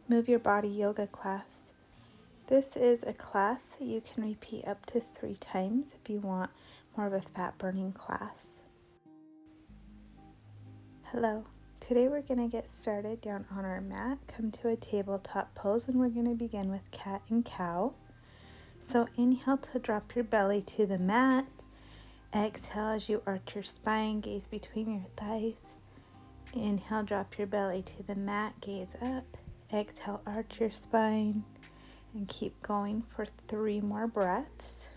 Move Your Body yoga class. This is a class that you can repeat up to 3 times if you want more of a fat burning class. Hello. Today we're going to get started down on our mat. Come to a tabletop pose and we're going to begin with cat and cow. So inhale to drop your belly to the mat. Exhale as you arch your spine, gaze between your thighs. Inhale, drop your belly to the mat, gaze up. Exhale, arch your spine, and keep going for 3 more breaths.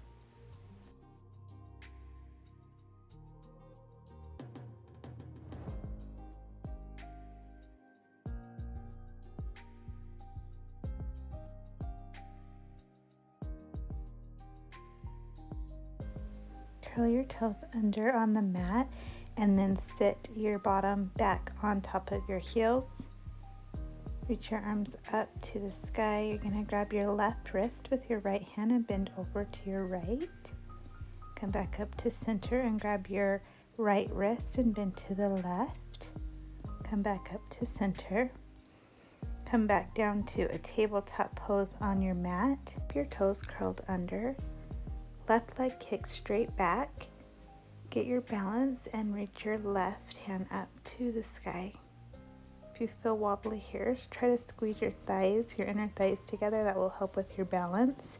Curl your toes under on the mat and then sit your bottom back on top of your heels. Reach your arms up to the sky. You're going to grab your left wrist with your right hand and bend over to your right. Come back up to center and grab your right wrist and bend to the left. Come back up to center. Come back down to a tabletop pose on your mat. Keep your toes curled under. Left leg kicks straight back. Get your balance and reach your left hand up to the sky. If you feel wobbly here, try to squeeze your thighs, your inner thighs together. That will help with your balance.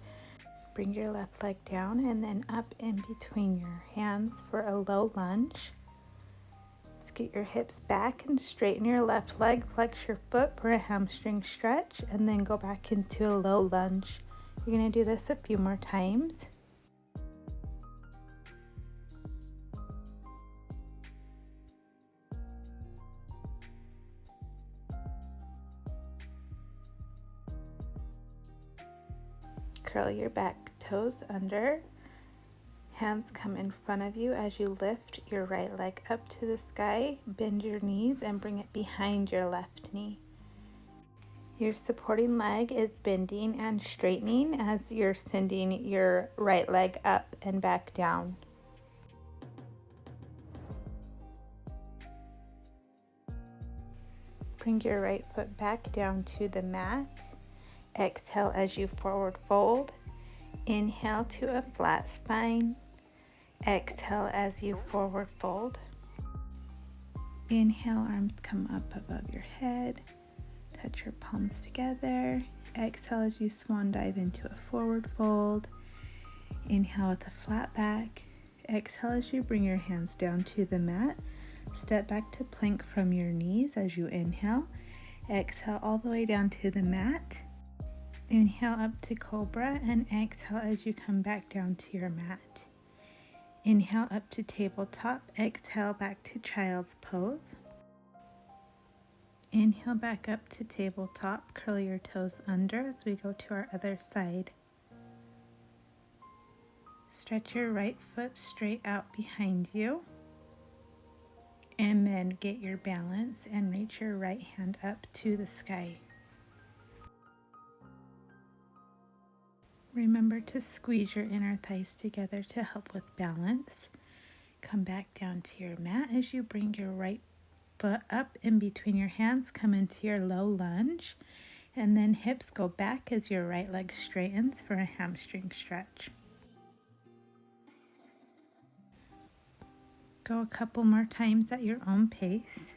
Bring your left leg down and then up in between your hands for a low lunge. Scoot your hips back and straighten your left leg. Flex your foot for a hamstring stretch and then go back into a low lunge. You're going to do this a few more times. Curl your back toes under. Hands come in front of you as you lift your right leg up to the sky. Bend your knees and bring it behind your left knee. Your supporting leg is bending and straightening as you're sending your right leg up and back down. Bring your right foot back down to the mat. Exhale as you forward fold. Inhale to a flat spine. Exhale as you forward fold. Inhale, arms come up above your head. Touch your palms together. Exhale as you swan dive into a forward fold. Inhale with a flat back. Exhale as you bring your hands down to the mat. Step back to plank from your knees as you inhale. Exhale all the way down to the mat. Inhale up to cobra and exhale as you come back down to your mat. Inhale up to tabletop, exhale back to child's pose. Inhale back up to tabletop, curl your toes under as we go to our other side. Stretch your right foot straight out behind you. And then get your balance and reach your right hand up to the sky. Remember to squeeze your inner thighs together to help with balance. Come back down to your mat as you bring your right foot up in between your hands. Come into your low lunge. And then hips go back as your right leg straightens for a hamstring stretch. Go a couple more times at your own pace.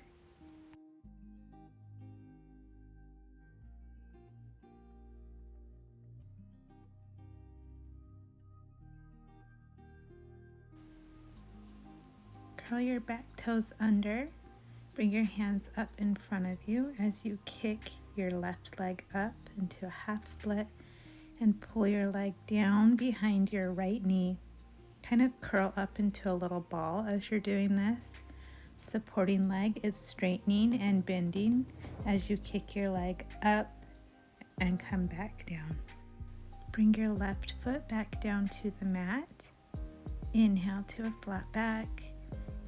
Curl your back toes under. Bring your hands up in front of you as you kick your left leg up into a half split and pull your leg down behind your right knee. Kind of curl up into a little ball as you're doing this. Supporting leg is straightening and bending as you kick your leg up and come back down. Bring your left foot back down to the mat. Inhale to a flat back.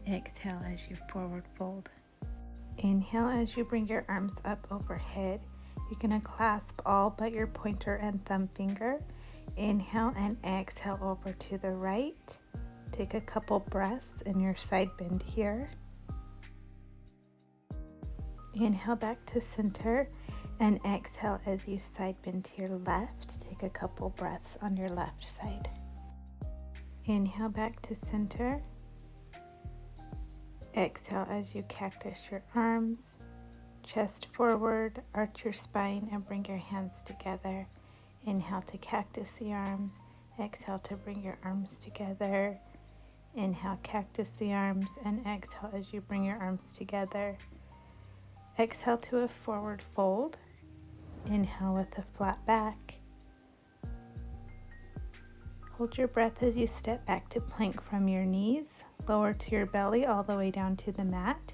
Exhale as you forward fold. Inhale as you bring your arms up overhead. You're going to clasp all but your pointer and thumb finger. Inhale and exhale over to the right. Take a couple breaths in your side bend here. Inhale back to center And exhale as you side bend to your left. Take a couple breaths on your left side. Inhale back to center. Exhale as you cactus your arms, chest forward, arch your spine, and bring your hands together. Inhale to cactus the arms. Exhale to bring your arms together. Inhale, cactus the arms, and exhale as you bring your arms together. Exhale to a forward fold. Inhale with a flat back. Hold your breath as you step back to plank from your knees. Lower to your belly all the way down to the mat.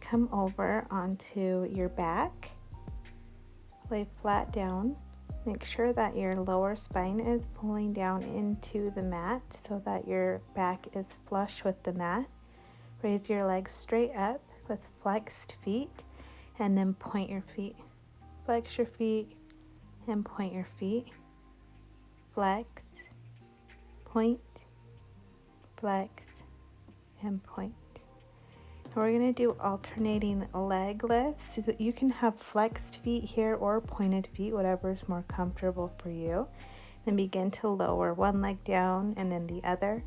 Come over onto your back. Lay flat down. Make sure that your lower spine is pulling down into the mat so that your back is flush with the mat. Raise your legs straight up with flexed feet and then point your feet. Flex your feet and point your feet. Flex, point, flex, and point. We're going to do alternating leg lifts so that you can have flexed feet here or pointed feet, whatever is more comfortable for you. Then begin to lower one leg down and then the other.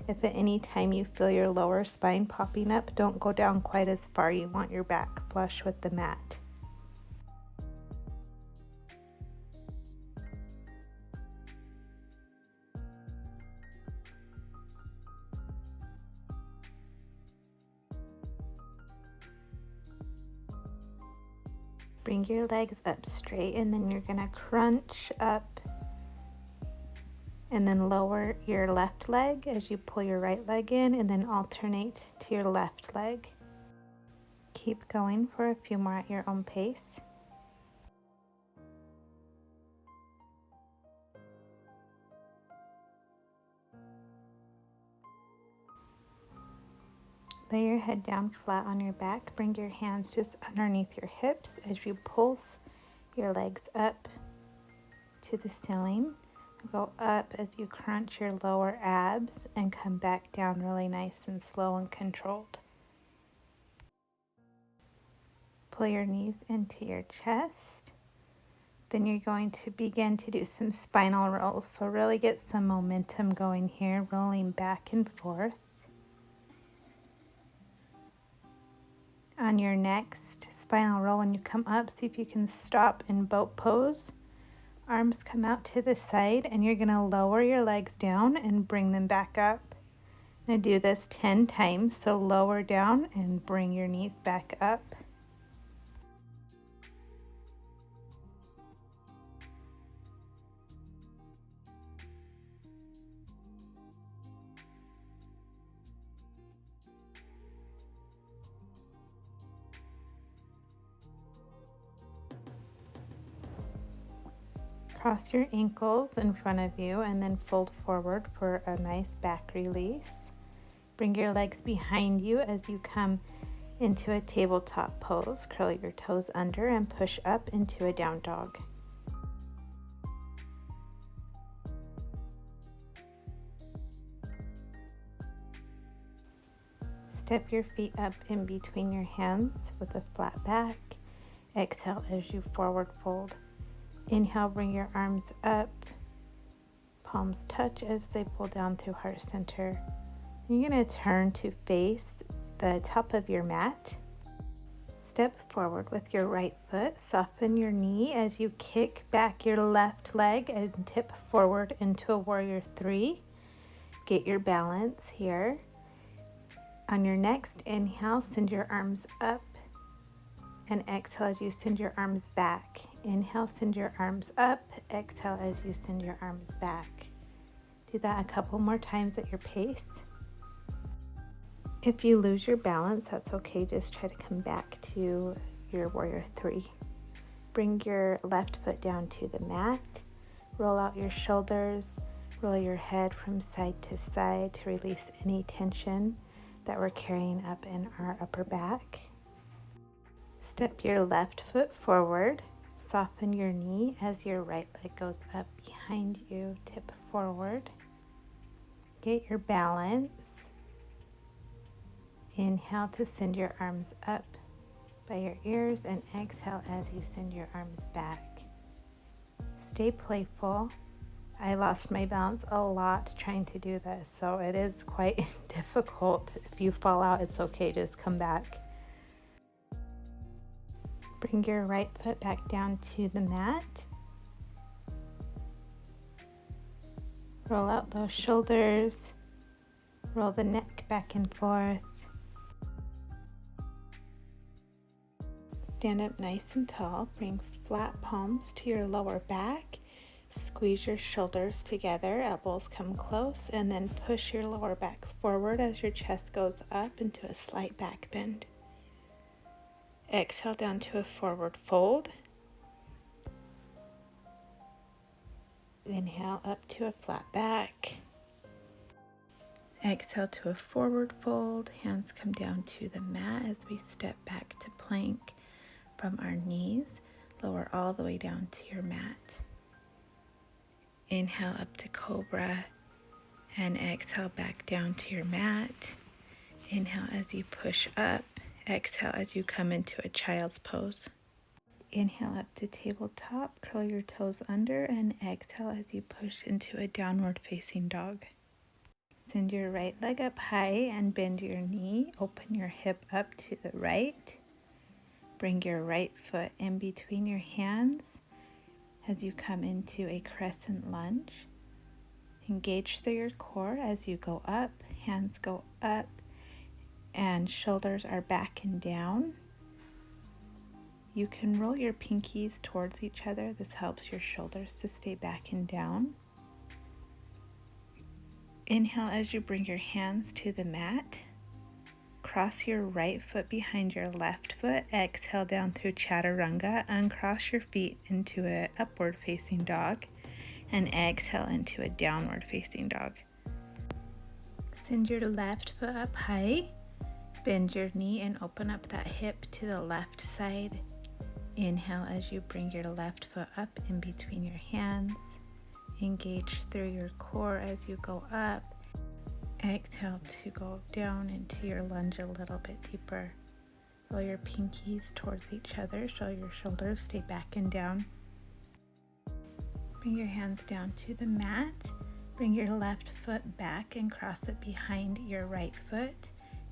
If at any time you feel your lower spine popping up, don't go down quite as far. You want your back flush with the mat. Bring your legs up straight and then you're going to crunch up and then lower your left leg as you pull your right leg in and then alternate to your left leg. Keep going for a few more at your own pace. Lay your head down flat on your back. Bring your hands just underneath your hips as you pulse your legs up to the ceiling. Go up as you crunch your lower abs and come back down really nice and slow and controlled. Pull your knees into your chest. Then you're going to begin to do some spinal rolls. So really get some momentum going here, rolling back and forth. On your next spinal roll, when you come up, see if you can stop in boat pose. Arms come out to the side and you're going to lower your legs down and bring them back up. I'm going to do this 10 times, so lower down and bring your knees back up. Cross your ankles in front of you and then fold forward for a nice back release. Bring your legs behind you as you come into a tabletop pose. Curl your toes under and push up into a down dog. Step your feet up in between your hands with a flat back. Exhale as you forward fold. Inhale, bring your arms up. Palms touch as they pull down through heart center. You're going to turn to face the top of your mat. Step forward with your right foot. Soften your knee as you kick back your left leg and tip forward into a warrior three. Get your balance here. On your next inhale, send your arms up. And exhale as you send your arms back. Inhale, send your arms up. Exhale as you send your arms back. Do that a couple more times at your pace. If you lose your balance, that's okay. Just try to come back to your warrior three. Bring your left foot down to the mat. Roll out your shoulders. Roll your head from side to side to release any tension that we're carrying up in our upper back. Step your left foot forward. Soften your knee as your right leg goes up behind you. Tip forward. Get your balance. Inhale to send your arms up. by your ears and exhale as you send your arms back. Stay playful. I lost my balance a lot trying to do this, so it is quite difficult. If you fall out, it's okay, just come back. Bring your right foot back down to the mat. Roll out those shoulders. Roll the neck back and forth. Stand up nice and tall. Bring flat palms to your lower back. Squeeze your shoulders together, elbows come close, and then push your lower back forward as your chest goes up into a slight back bend. Exhale down to a forward fold. Inhale up to a flat back. Exhale to a forward fold. Hands come down to the mat as we step back to plank from our knees. Lower all the way down to your mat. Inhale up to cobra and exhale back down to your mat. Inhale as you push up. Exhale as you come into a child's pose. Inhale up to tabletop, curl your toes under, and exhale as you push into a downward facing dog. Send your right leg up high and bend your knee. Open your hip up to the right. Bring your right foot in between your hands as you come into a crescent lunge. Engage through your core as you go up. Hands go up and shoulders are back and down. You can roll your pinkies towards each other. This helps your shoulders to stay back and down. Inhale as you bring your hands to the mat. Cross your right foot behind your left foot. Exhale down through chaturanga. Uncross your feet into an upward facing dog. And exhale into a downward facing dog. Send your left foot up high. Bend your knee and open up that hip to the left side. Inhale as you bring your left foot up in between your hands. Engage through your core as you go up. Exhale to go down into your lunge a little bit deeper. Roll your pinkies towards each other. Show your shoulders stay back and down. Bring your hands down to the mat. Bring your left foot back and cross it behind your right foot.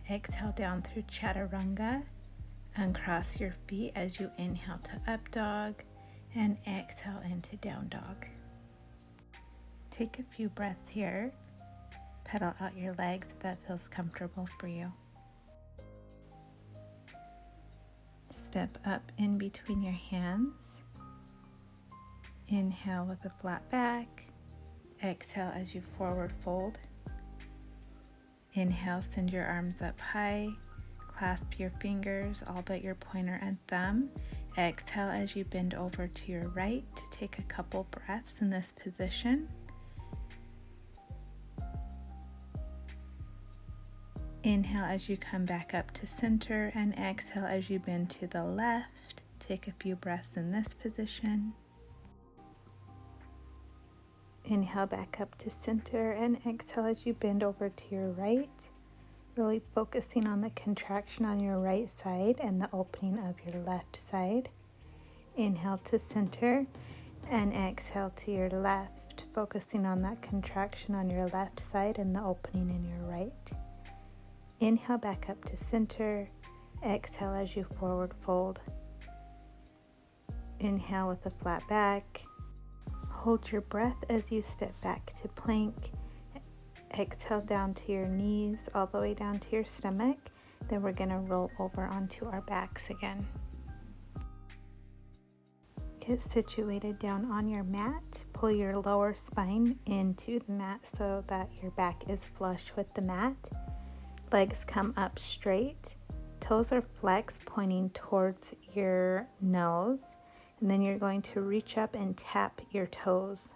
Exhale down through chaturanga. Uncross your feet as you inhale to up dog and exhale into down dog. Take a few breaths here. Pedal out your legs if that feels comfortable for you. Step up in between your hands. Inhale with a flat back. Exhale as you forward fold. Inhale, send your arms up high. Clasp your fingers, all but your pointer and thumb. Exhale as you bend over to your right. Take a couple breaths in this position. Inhale as you come back up to center, and exhale as you bend to the left. Take a few breaths in this position. Inhale back up to center, and exhale as you bend over to your right. Really focusing on the contraction on your right side and the opening of your left side. Inhale to center and exhale to your left, focusing on that contraction on your left side and the opening in your right. Inhale back up to center. Exhale as you forward fold. Inhale with a flat back. Hold your breath as you step back to plank. Exhale down to your knees, all the way down to your stomach. Then we're going to roll over onto our backs again. Get situated down on your mat. Pull your lower spine into the mat so that your back is flush with the mat. Legs come up straight. Toes are flexed, pointing towards your nose. And then you're going to reach up and tap your toes.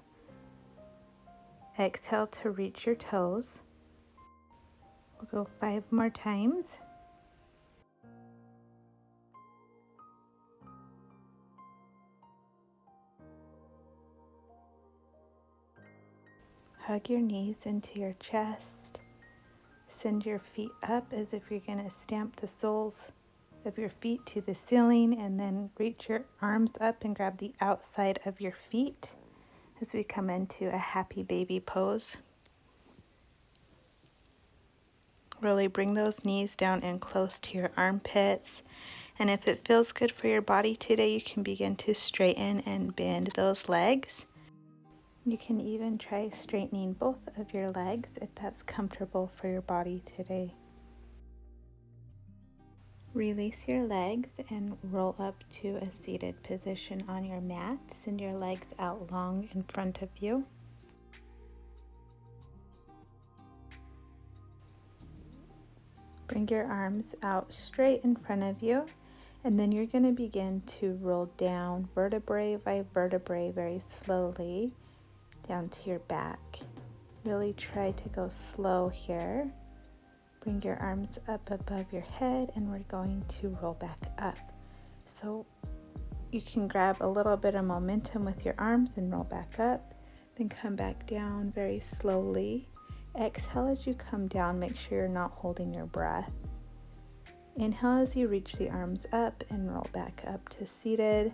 Exhale to reach your toes. We'll go 5 more times. Hug your knees into your chest. Send your feet up as if you're going to stamp the soles of your feet to the ceiling, and then reach your arms up and grab the outside of your feet as we come into a happy baby pose. Really bring those knees down and close to your armpits. And if it feels good for your body today, you can begin to straighten and bend those legs. You can even try straightening both of your legs if that's comfortable for your body today. Release your legs and roll up to a seated position on your mat. Send your legs out long in front of you. Bring your arms out straight in front of you, and then you're going to begin to roll down vertebrae by vertebrae very slowly down to your back. Really try to go slow here. Bring your arms up above your head, and we're going to roll back up. So you can grab a little bit of momentum with your arms and roll back up, then come back down very slowly. Exhale as you come down. Make sure you're not holding your breath. Inhale as you reach the arms up and roll back up to seated.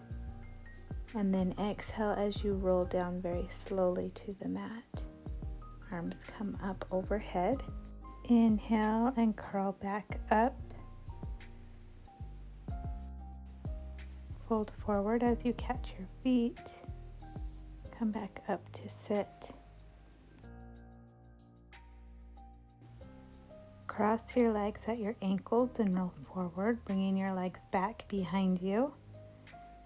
And then exhale as you roll down very slowly to the mat. Arms come up overhead. Inhale and curl back up. Fold forward as you catch your feet. Come back up to sit. Cross your legs at your ankles and roll forward, bringing your legs back behind you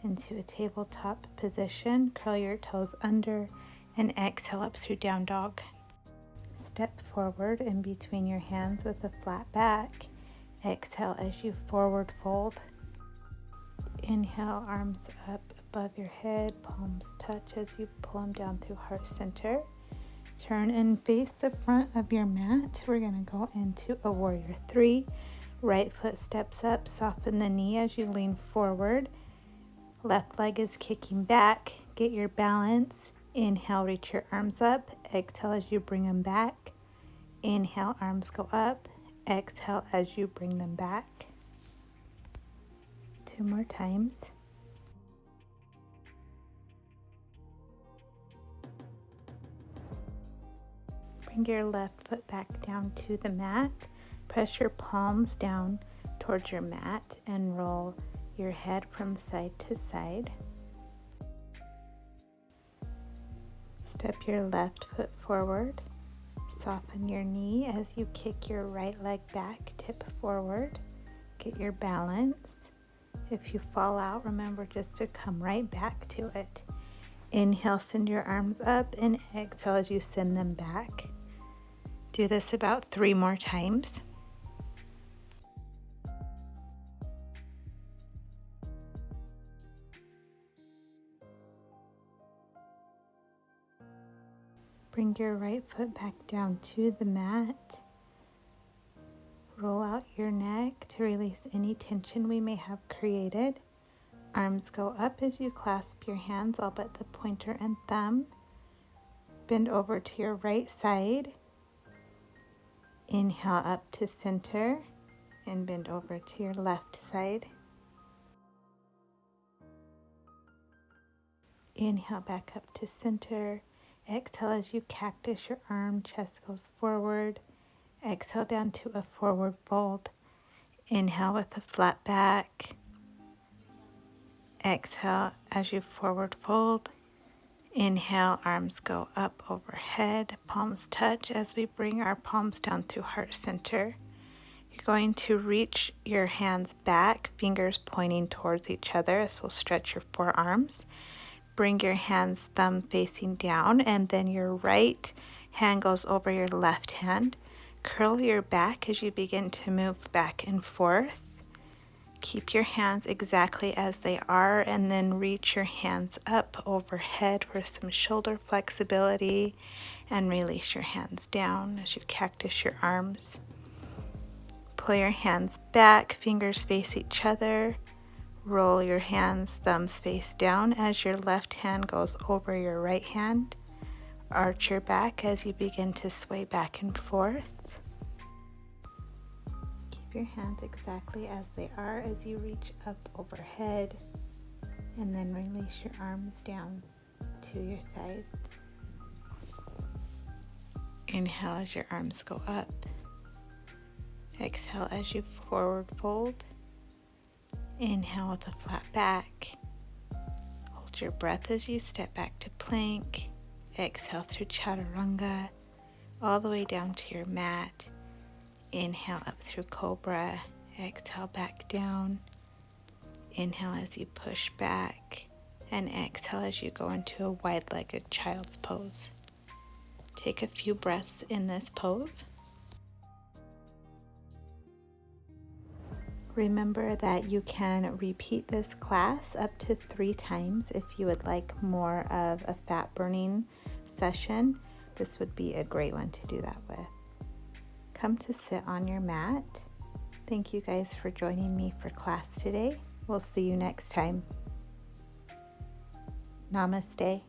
into a tabletop position. Curl your toes under and exhale up through down dog. Step forward in between your hands with a flat back. Exhale as you forward fold. Inhale, arms up above your head, palms touch as you pull them down through heart center. Turn and face the front of your mat. We're going to go into a warrior three. Right foot steps up, soften the knee as you lean forward. Left leg is kicking back. Get your balance. Inhale, reach your arms up. Exhale as you bring them back. Inhale, arms go up. Exhale as you bring them back. 2 more times. Bring your left foot back down to the mat. Press your palms down towards your mat and roll your head from side to side. Step your left foot forward. Soften your knee as you kick your right leg back, tip forward. Get your balance. If you fall out, remember just to come right back to it. Inhale, send your arms up, and exhale as you send them back. Do this about 3 more times. Bring your right foot back down to the mat. Roll out your neck to release any tension we may have created. Arms go up as you clasp your hands, all but the pointer and thumb. Bend over to your right side. Inhale up to center and bend over to your left side. Inhale back up to center. Exhale as you cactus your arm, chest goes forward. Exhale down to a forward fold. Inhale with a flat back. Exhale as you forward fold. Inhale, arms go up overhead, palms touch as we bring our palms down through heart center. You're going to reach your hands back, fingers pointing towards each other. This will stretch your forearms. Bring your hands, thumb facing down, and then your right hand goes over your left hand. Curl your back as you begin to move back and forth. Keep your hands exactly as they are, and then reach your hands up overhead for some shoulder flexibility, and release your hands down as you cactus your arms. Pull your hands back, fingers face each other. Roll your hands, thumbs face down as your left hand goes over your right hand. Arch your back as you begin to sway back and forth. keep your hands exactly as they are as you reach up overhead, and then release your arms down to your sides. Inhale as your arms go up. Exhale as you forward fold. Inhale with a flat back. Hold your breath as you step back to plank. Exhale through chaturanga, all the way down to your mat. Inhale up through cobra. Exhale back down. Inhale as you push back, and exhale as you go into a wide-legged child's pose. Take a few breaths in this pose. Remember that you can repeat this class up to 3 times if you would like more of a fat burning session. This would be a great one to do that with. Come to sit on your mat. Thank you guys for joining me for class today. We'll see you next time. Namaste.